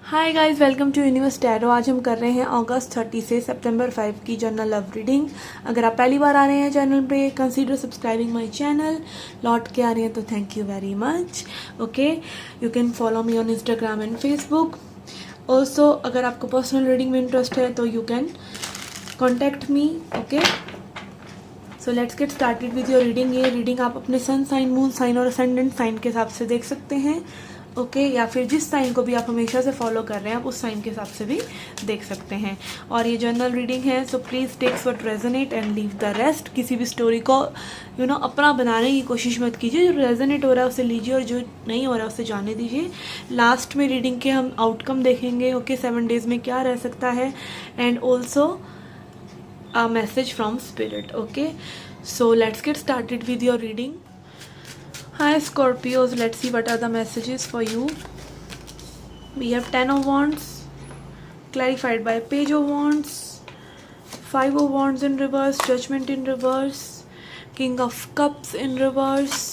Hi guys, welcome to Universe Tarot. आज हम कर रहे हैं अगस्त 30 से सितंबर 5 की जनरल लव रीडिंग। अगर आप पहली बार आ रहे हैं चैनल पे, कंसीडर सब्सक्राइबिंग माय चैनल। लौट के आ रहे हैं तो thank you very much. Okay, you can follow me on Instagram and Facebook. Also अगर आपको पर्सनल रीडिंग में इंटरेस्ट है तो you can contact me. Okay, so let's get started with your reading. ये रीडिंग आप अपने सन साइन, मून साइन और ascendant sign के हिसाब से देख सकते हैं। ओके, या फिर जिस साइन को भी आप हमेशा से फॉलो कर रहे हैं आप उस साइन के हिसाब से भी देख सकते हैं। और ये जनरल रीडिंग है, so please takes what resonate and leave the rest. किसी भी स्टोरी को अपना बनाने की कोशिश मत कीजिए। जो रेजोनेट हो रहा है उसे लीजिए और जो नहीं हो रहा है उसे जाने दीजिए। लास्ट में रीडिंग के हम आउटकम देखेंगे। ओके, 7 डेज में क्या रह सकता है, and also a message from spirit. Okay, so let's get started with your reading. Hi Scorpios, let's see what are the messages for you. We have 10 of wands clarified by page of wands, 5 of wands in reverse, judgment in reverse, king of cups in reverse,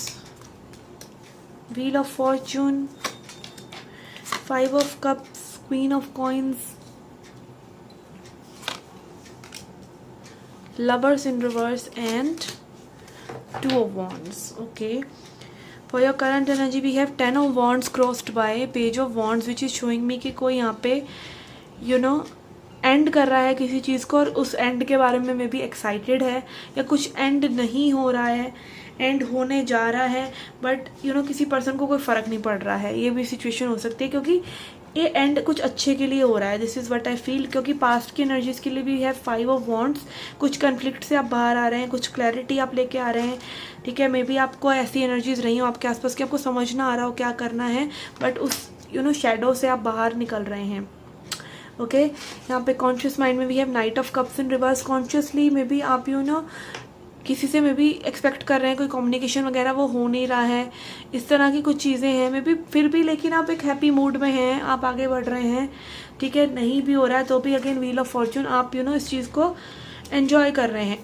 wheel of fortune, 5 of cups, queen of coins, lovers in reverse and 2 of wands. Okay, for your current energy we have 10 of wands crossed by page of wands, which is showing me कि कोई यहाँ पे and कर रहा है किसी चीज़ को और उस एंड के बारे में भी एक्साइटेड है, या कुछ एंड नहीं हो रहा है, एंड होने जा रहा है, बट किसी पर्सन को कोई फ़र्क नहीं पड़ रहा है। ये भी सिचुएशन हो सकती है क्योंकि ये एंड कुछ अच्छे के लिए हो रहा है। This is what I feel, क्योंकि पास्ट की एनर्जीज के लिए भी है 5 ऑफ वॉन्ड्स। कुछ कन्फ्लिक्ट से आप बाहर आ रहे हैं, कुछ क्लैरिटी आप लेके आ रहे हैं। ठीक है, मे बी आपको ऐसी एनर्जीज रही हो आपके आसपास कि आपको समझ ना आ रहा हो क्या करना है, बट उस शेडो से आप बाहर निकल रहे हैं। ओके, यहाँ पे कॉन्शियस माइंड में भी है night of cups in reverse. Consciously may be आप किसी से मे बी एक्सपेक्ट कर रहे हैं कोई कम्युनिकेशन वगैरह, वो हो नहीं रहा है। इस तरह की कुछ चीज़ें हैं मे बी, फिर भी लेकिन आप एक हैप्पी मूड में हैं, आप आगे बढ़ रहे हैं। ठीक है, नहीं भी हो रहा है तो भी अगेन व्हील ऑफ फॉर्चून, आप इस चीज़ को एन्जॉय कर रहे हैं।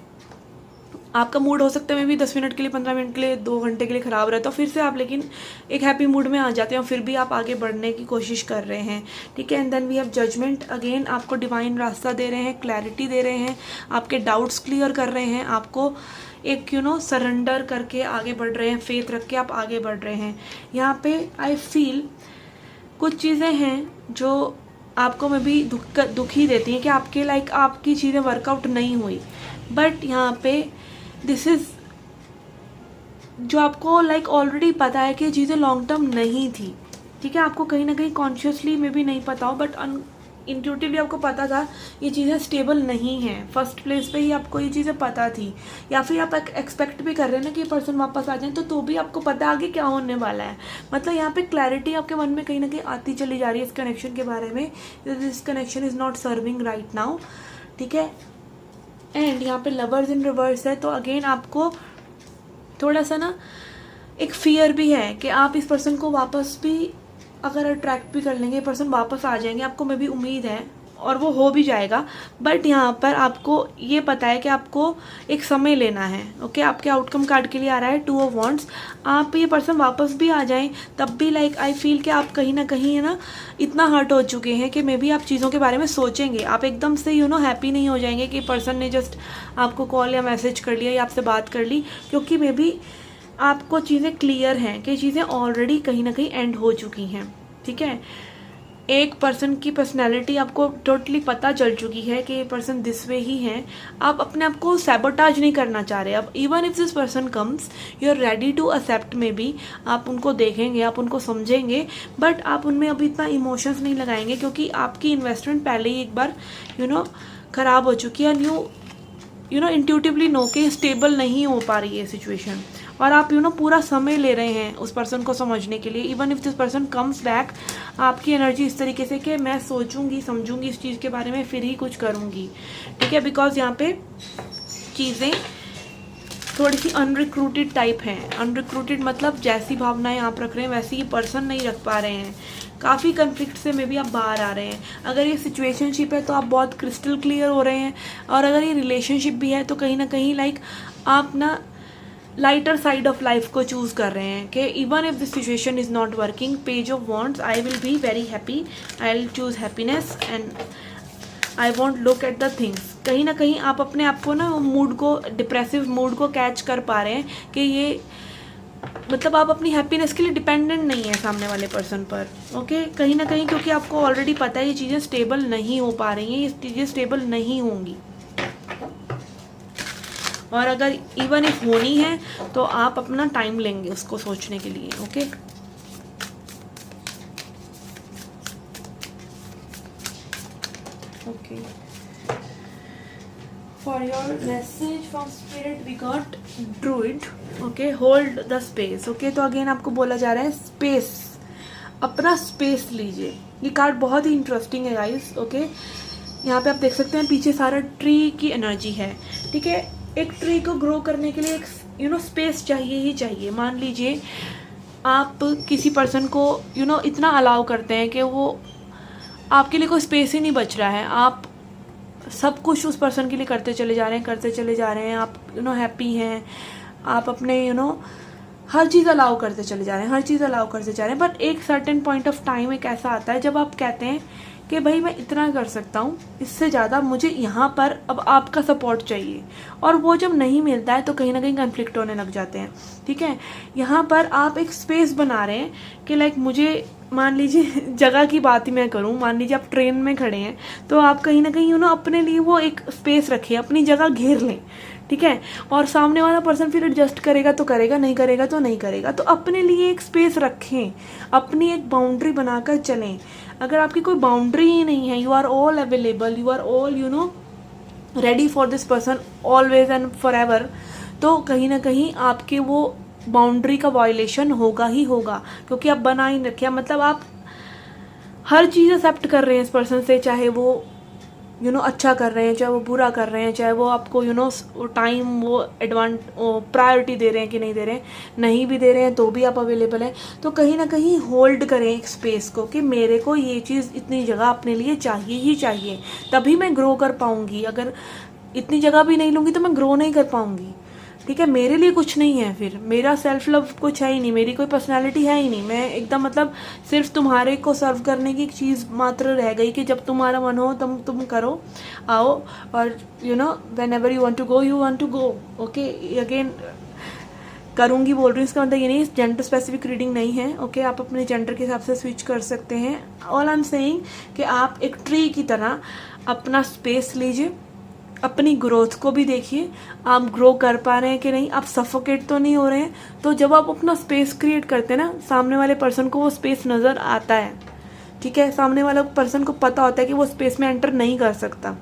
आपका मूड हो सकता है मे बी 10 मिनट के लिए, 15 मिनट के लिए, 2 घंटे के लिए ख़राब रहता है, फिर से आप लेकिन एक हैप्पी मूड में आ जाते हैं और फिर भी आप आगे बढ़ने की कोशिश कर रहे हैं। ठीक है, and then we have judgement. Again आपको डिवाइन रास्ता दे रहे हैं, क्लैरिटी दे रहे हैं, आपके डाउट्स क्लियर कर रहे हैं, आपको एक सरेंडर करके आगे बढ़ रहे हैं, फेथ रख के आप आगे बढ़ रहे हैं। यहाँ पे आई फील कुछ चीज़ें हैं जो आपको में भी दुखी देती हैं कि आपके आपकी चीज़ें वर्कआउट नहीं हुई, बट यहाँ पे दिस इज़ जो आपको ऑलरेडी पता है कि ये चीज़ें लॉन्ग टर्म नहीं थी। ठीक है, आपको कहीं ना कहीं कॉन्शियसली में भी नहीं पता हो, बट इंट्यूटिवली आपको पता था ये चीज़ें स्टेबल नहीं हैं। फर्स्ट प्लेस पे ही आपको ये चीज़ें पता थी, या फिर आप एक्सपेक्ट भी कर रहे हैं ना कि ये पर्सन वापस आ जाए, तो भी आपको पता है आगे क्या होने वाला है। मतलब यहाँ पे क्लैरिटी आपके मन में कहीं ना कहीं आती चली जा रही है इस कनेक्शन के बारे में। This connection is not serving right now. ठीक है, एंड यहाँ पे लवर्स इन रिवर्स है, तो अगेन आपको थोड़ा सा एक फियर भी है कि आप इस पर्सन को वापस भी अगर अट्रैक्ट भी कर लेंगे, पर्सन वापस आ जाएंगे, आपको में भी उम्मीद है और वो हो भी जाएगा। बट यहाँ पर आपको ये पता है कि आपको एक समय लेना है। ओके, आपके आउटकम कार्ड के लिए आ रहा है 2 ऑफ वॉन्ड्स। आप ये पर्सन वापस भी आ जाएं तब भी आई फील कि आप कहीं ना कहीं इतना हर्ट हो चुके हैं कि मे बी आप चीज़ों के बारे में सोचेंगे। आप एकदम से हैप्पी नहीं हो जाएंगे कि पर्सन ने जस्ट आपको कॉल या मैसेज कर लिया या आपसे बात कर ली, क्योंकि मे बी आपको चीज़ें क्लियर हैं कि चीज़ें ऑलरेडी कहीं ना कहीं एंड हो चुकी हैं। ठीक है, एक पर्सन की पर्सनैलिटी आपको टोटली पता चल चुकी है कि ये पर्सन दिस वे ही है। आप अपने आप को सैबोटाज नहीं करना चाह रहे। अब even if this person comes, you are ready to accept. Maybe आप उनको देखेंगे, आप उनको समझेंगे, बट आप उनमें अभी इतना इमोशंस नहीं लगाएंगे क्योंकि आपकी इन्वेस्टमेंट पहले ही एक बार ख़राब हो चुकी है। इंट्यूटिवली नो के स्टेबल नहीं हो पा रही है सिचुएशन, और आप पूरा समय ले रहे हैं उस पर्सन को समझने के लिए। Even if this person comes back, आपकी एनर्जी इस तरीके से कि मैं सोचूंगी, समझूंगी इस चीज़ के बारे में, फिर ही कुछ करूंगी। ठीक है, बिकॉज यहाँ पे चीज़ें थोड़ी सी अनरिक्रूटेड टाइप हैं। अनरिक्रूटेड मतलब जैसी भावनाएं आप रख रहे हैं वैसी ये पर्सन नहीं रख पा रहे हैं। काफ़ी कन्फ्लिक्ट से मे भी आप बाहर आ रहे हैं। अगर ये सिचुएशनशिप है तो आप बहुत क्रिस्टल क्लियर हो रहे हैं, और अगर ये रिलेशनशिप भी है तो कहीं ना कहीं आप लाइटर साइड ऑफ लाइफ को चूज़ कर रहे हैं कि even if the situation is not working, page of wants, I will be very happy, I will choose happiness and I want look at the things. कहीं ना कहीं आप अपने आप को ना मूड को, डिप्रेसिव मूड को कैच कर पा रहे हैं कि ये मतलब आप अपनी हैप्पीनेस के लिए डिपेंडेंट नहीं है सामने वाले पर्सन पर। ओके, कहीं ना कहीं क्योंकि आपको ऑलरेडी पता है ये चीज़ें स्टेबल नहीं हो पा रही हैं, ये चीज़ें स्टेबल नहीं होंगी, और अगर इवन इफ होनी है तो आप अपना टाइम लेंगे उसको सोचने के लिए। Okay, okay, for your message from spirit we got druid. Okay, hold the space. Okay, तो अगेन आपको बोला जा रहा है स्पेस, अपना स्पेस लीजिए। ये कार्ड बहुत ही इंटरेस्टिंग है गाइस। ओके, यहाँ पे आप देख सकते हैं पीछे सारा ट्री की एनर्जी है। ठीक है, एक ट्री को ग्रो करने के लिए एक स्पेस चाहिए ही चाहिए। मान लीजिए आप किसी पर्सन को इतना अलाउ करते हैं कि वो आपके लिए कोई स्पेस ही नहीं बच रहा है, आप सब कुछ उस पर्सन के लिए करते चले जा रहे हैं, आप हैप्पी हैं, आप अपने हर चीज़ अलाउ करते चले जा रहे हैं, बट एक सर्टेन पॉइंट ऑफ टाइम एक ऐसा आता है जब आप कहते हैं कि भाई मैं इतना कर सकता हूँ, इससे ज़्यादा मुझे यहाँ पर अब आपका सपोर्ट चाहिए, और वो जब नहीं मिलता है तो कहीं ना कहीं कन्फ्लिक्ट होने लग जाते हैं। ठीक है, यहाँ पर आप एक स्पेस बना रहे हैं कि लाइक मुझे, मान लीजिए जगह की बात ही मैं करूँ, मान लीजिए आप ट्रेन में खड़े हैं तो आप कहीं ना कहीं अपने लिए वो एक स्पेस रखें, अपनी जगह घेर लें। ठीक है, और सामने वाला पर्सन फिर एडजस्ट करेगा तो करेगा, नहीं करेगा तो नहीं करेगा, तो अपने लिए एक स्पेस रखें, अपनी एक बाउंड्री बनाकर चलें। अगर आपकी कोई बाउंड्री ही नहीं है, you are all available, you are all ready for this person always and forever एवर, तो कहीं ना कहीं आपके वो बाउंड्री का वायलेशन होगा ही होगा, क्योंकि आप बना ही रखे, मतलब आप हर चीज़ एक्सेप्ट कर रहे हैं इस पर्सन से, चाहे वो अच्छा कर रहे हैं, चाहे वो बुरा कर रहे हैं, चाहे वो आपको टाइम वो प्रायोरिटी दे रहे हैं कि नहीं दे रहे हैं, नहीं भी दे रहे हैं तो भी आप अवेलेबल हैं। तो कहीं ना कहीं होल्ड करें एक स्पेस को कि मेरे को ये चीज़, इतनी जगह अपने लिए चाहिए ही चाहिए, तभी मैं ग्रो कर पाऊंगी। अगर इतनी जगह भी नहीं लूँगी तो मैं ग्रो नहीं कर पाऊंगी। ठीक है, मेरे लिए कुछ नहीं है, फिर मेरा सेल्फ लव कुछ है ही नहीं, मेरी कोई पर्सनालिटी है ही नहीं, मैं एकदम मतलब सिर्फ तुम्हारे को सर्व करने की एक चीज़ मात्र रह गई कि जब तुम्हारा मन हो तुम करो, आओ, और whenever you want to go. Okay, again करूँगी बोल रही हूँ, इसका मतलब ये नहीं जेंडर स्पेसिफिक रीडिंग नहीं है। ओके, आप अपने जेंडर के हिसाब से स्विच कर सकते हैं। ऑल आई एम सेइंग कि आप एक ट्री की तरह अपना स्पेस लीजिए, अपनी ग्रोथ को भी देखिए, आप ग्रो कर पा रहे हैं कि नहीं, आप सफोकेट तो नहीं हो रहे हैं। तो जब आप अपना स्पेस क्रिएट करते हैं ना, सामने वाले पर्सन को वो स्पेस नज़र आता है। ठीक है, सामने वाला पर्सन को पता होता है कि वो स्पेस में एंटर नहीं कर सकता।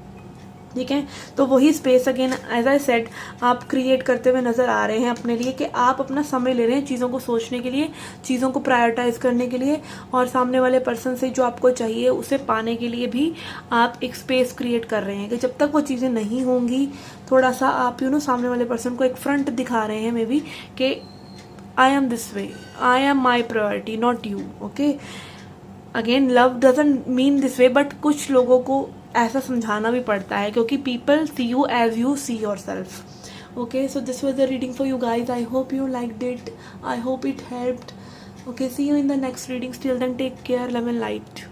ठीक है, तो वही space again as I said आप क्रिएट करते हुए नज़र आ रहे हैं अपने लिए, कि आप अपना समय ले रहे हैं चीज़ों को सोचने के लिए, चीज़ों को प्रायोरिटाइज करने के लिए, और सामने वाले पर्सन से जो आपको चाहिए उसे पाने के लिए भी आप एक स्पेस क्रिएट कर रहे हैं। कि जब तक वो चीज़ें नहीं होंगी, थोड़ा सा आप सामने वाले पर्सन को एक फ्रंट दिखा रहे हैं मे बी कि I am this way, I am my priority not you. Okay, again love doesn't mean this way, but कुछ लोगों को ऐसा समझाना भी पड़ता है, क्योंकि people see you as you see yourself. Okay, so this was the reading for you guys, I hope you liked it, I hope it helped. Okay, see you in the next reading, till then take care, love and light.